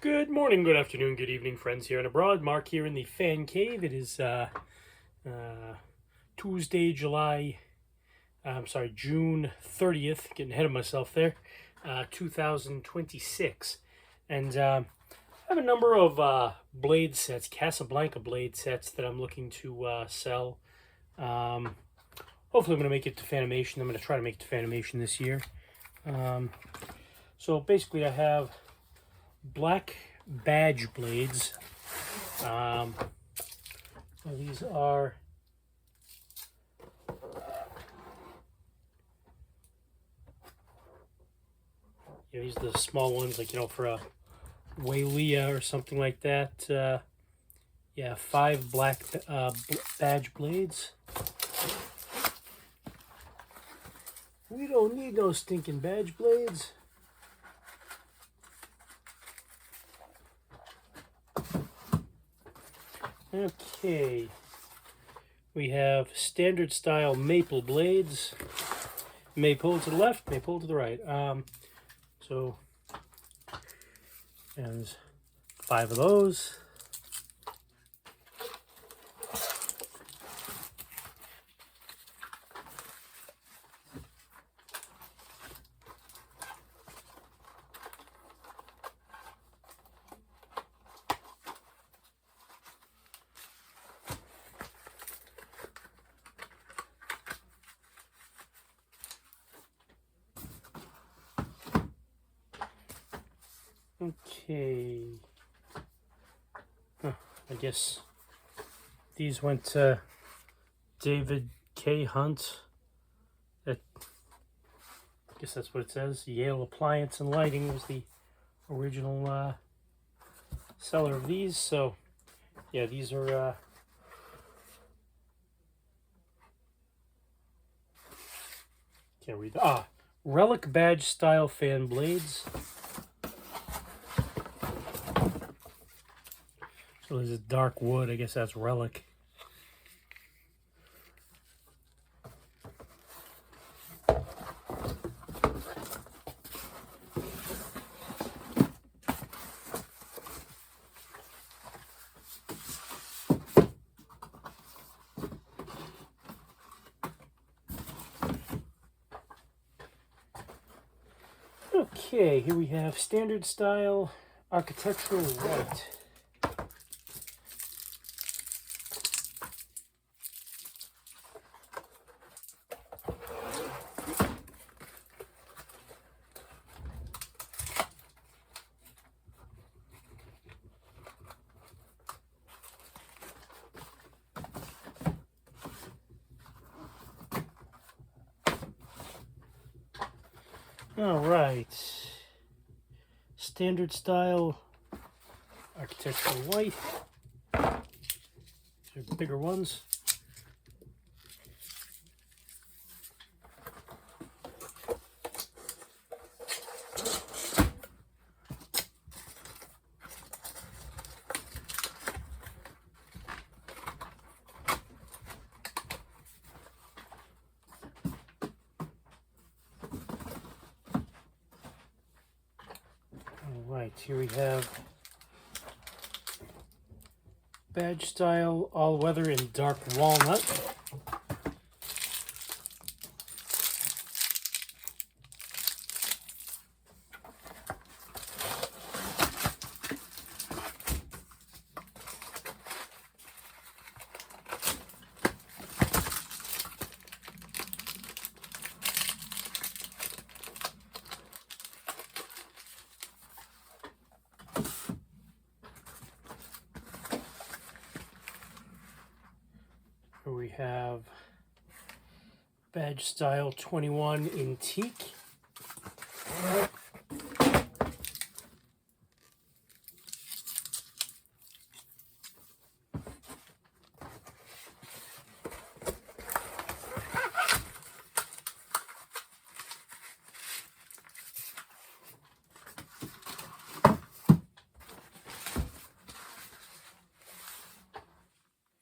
Good morning, good afternoon, good evening, friends here and abroad. Mark here in the fan cave. It is Tuesday, June 30th. Getting ahead of myself there. 2026. And I have a number of blade sets, Casablanca blade sets that I'm looking to sell. Hopefully I'm going to make it to Fanimation. I'm going to try to make it to Fanimation this year. So basically I have black badge blades. These are these are the small ones, like for a Wailea or something like that. 5 black badge blades. We don't need no stinking badge blades. Okay, we have standard style maple blades. Maple to the left, maple to the right. So there's 5 of those. Okay, I guess these went to David K. Hunt. I guess that's what it says. Yale Appliance and Lighting was the original seller of these. So, yeah, these are can't read that. Relic badge style fan blades. So this is dark wood. I guess that's relic. Okay, here we have standard style architectural white. All right, standard style architectural white. These are bigger ones. Right, here we have badge style all weather in dark walnut. We have badge style 21 in teak.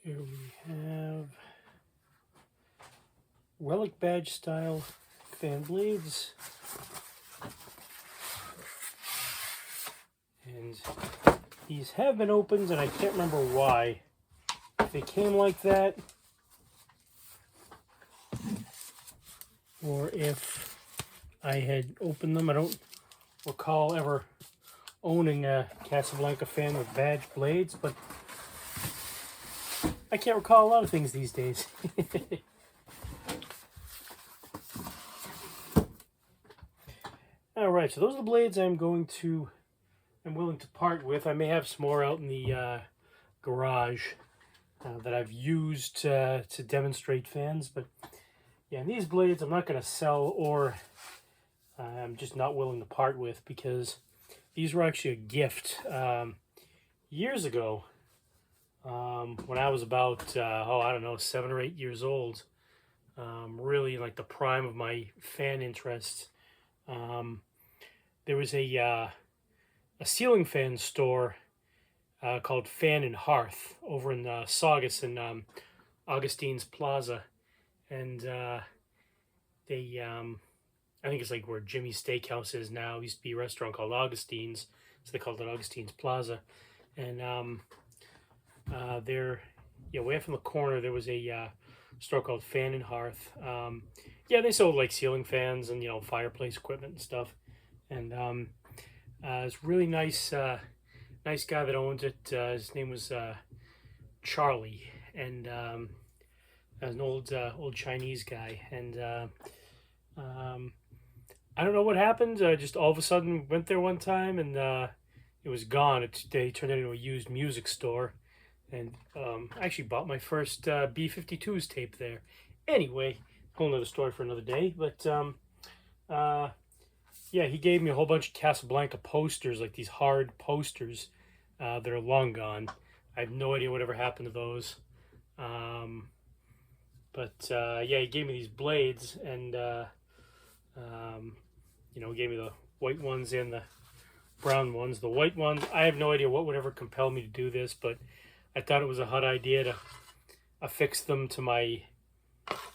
Here we have relic badge style fan blades in and these have been opened, and I can't remember why. If they came like that, or if I had opened them. I don't recall ever owning a Casablanca fan with badge blades, but I can't recall a lot of things these days. Alright, so those are the blades I'm willing to part with. I may have some more out in the garage that I've used to demonstrate fans, but yeah, and these blades I'm not going to sell, or I'm just not willing to part with, because these were actually a gift years ago when I was about, I don't know, 7 or 8 years old. Really like the prime of my fan interest. There was a ceiling fan store called Fan and Hearth over in Saugus in Augustine's Plaza, and they I think it's like where Jimmy's Steakhouse is now. It used to be a restaurant called Augustine's, so they called it Augustine's Plaza. And there, yeah, way up in the corner there was a store called Fan and Hearth. Yeah, they sold like ceiling fans and, you know, fireplace equipment and stuff. And it's really nice, nice guy that owned it. His name was Charlie, and as an old Chinese guy. And I don't know what happened. Just all of a sudden went there one time, and it was gone. They turned it into a used music store, and I actually bought my first B-52s tape there. Anyway, whole nother story for another day. But yeah, he gave me a whole bunch of Casablanca posters, like these hard posters that are long gone. I have no idea whatever happened to those. But yeah, he gave me these blades, and you know, gave me the white ones and the brown ones. The white ones, I have no idea what would ever compel me to do this, but I thought it was a hot idea to affix them to my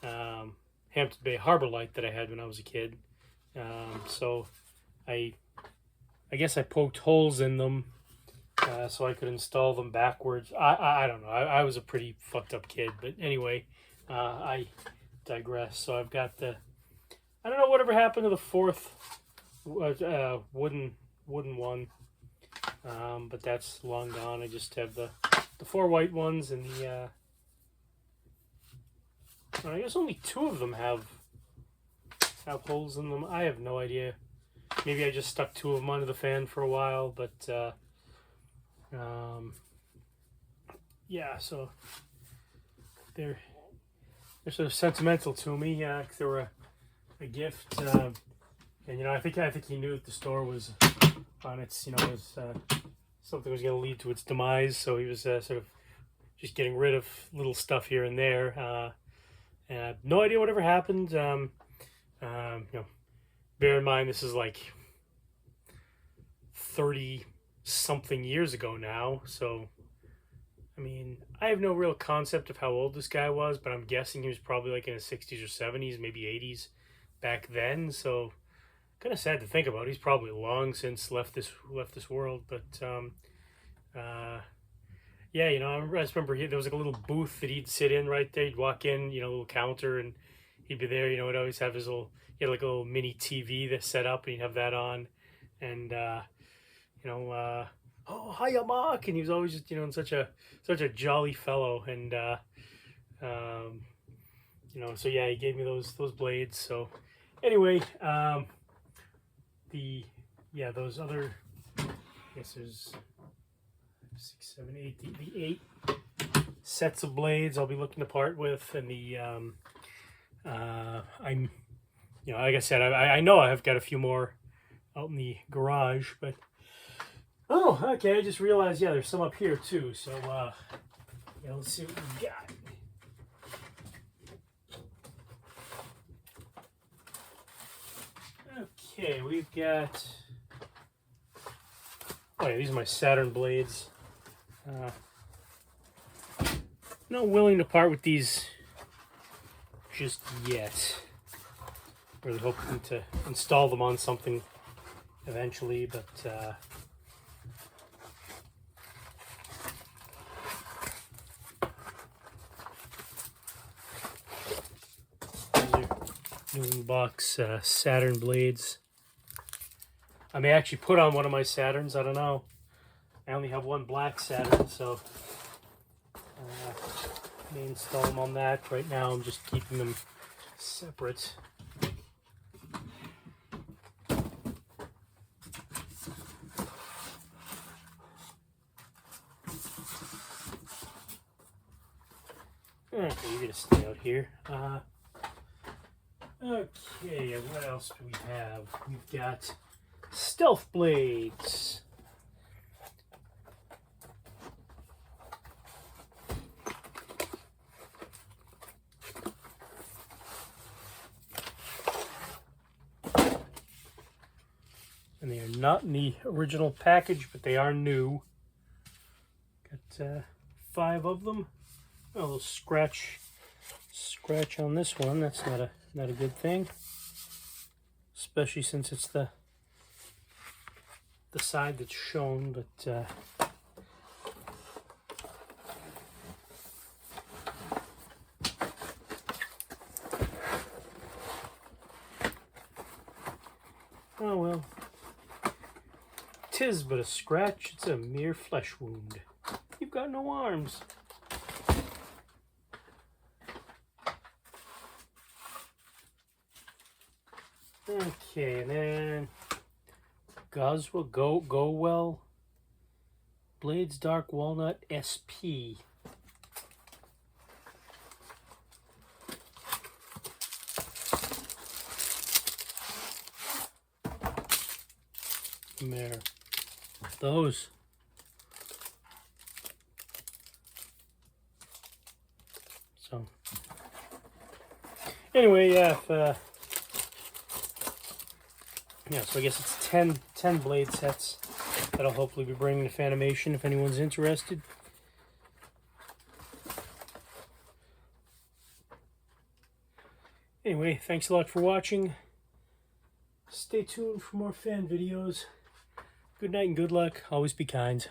Hampton Bay Harbor light that I had when I was a kid. So I guess I poked holes in them so I could install them backwards. I don't know. I was a pretty fucked up kid, but anyway, I digress. So I've got I don't know whatever happened to the fourth wooden one, but that's long gone. I just have the 4 white ones, and I guess only 2 of them have holes in them. I have no idea. Maybe I just stuck 2 of them under the fan for a while, but yeah, so they're sort of sentimental to me. 'Cause they were a gift, and you know, I think he knew that the store was on its, you know, was something was going to lead to its demise, so he was sort of just getting rid of little stuff here and there, and I have no idea whatever happened. You know, bear in mind this is like 30 something years ago now, so I mean, I have no real concept of how old this guy was, but I'm guessing he was probably like in his 60s or 70s, maybe 80s back then. So kind of sad to think about. He's probably long since left this world, but yeah, you know, I just remember there was like a little booth that he'd sit in right there. He'd walk in, you know, a little counter, and he'd be there. You know, he'd always have his he had like a little mini TV that's set up, and he'd have that on, and you know, oh, hiya, Mark, and he was always just, you know, such a jolly fellow, and you know, so yeah, he gave me those blades. So anyway, those other, I guess there's 6, 7, 8, the 8 sets of blades I'll be looking to part with, and the I'm, you know, like I said, I know I have got a few more out in the garage, but oh, okay, I just realized, yeah, there's some up here too. So yeah, let's see what we got. Okay, we've got, oh yeah, these are my Saturn blades. Not willing to part with these just yet. Really hoping to install them on something eventually, but New in box Saturn blades. I may actually put on one of my Saturns. I don't know. I only have one black Saturn, so I may install them on that. Right now, I'm just keeping them separate. Okay, you're gonna stay out here. Okay, what else do we have? We've got stealth blades. And they are not in the original package, but they are new. Got 5 of them. A little scratch on this one. That's not a good thing, especially since it's the side that's shown. But oh well, 'tis but a scratch. It's a mere flesh wound. You've got no arms. Okay, and then Goswell Go Well Blades Dark Walnut SP. There, those. So anyway, yeah. Yeah, so I guess it's 10 blade sets that I'll hopefully be bringing to Fanimation if anyone's interested. Anyway, thanks a lot for watching. Stay tuned for more fan videos. Good night and good luck. Always be kind.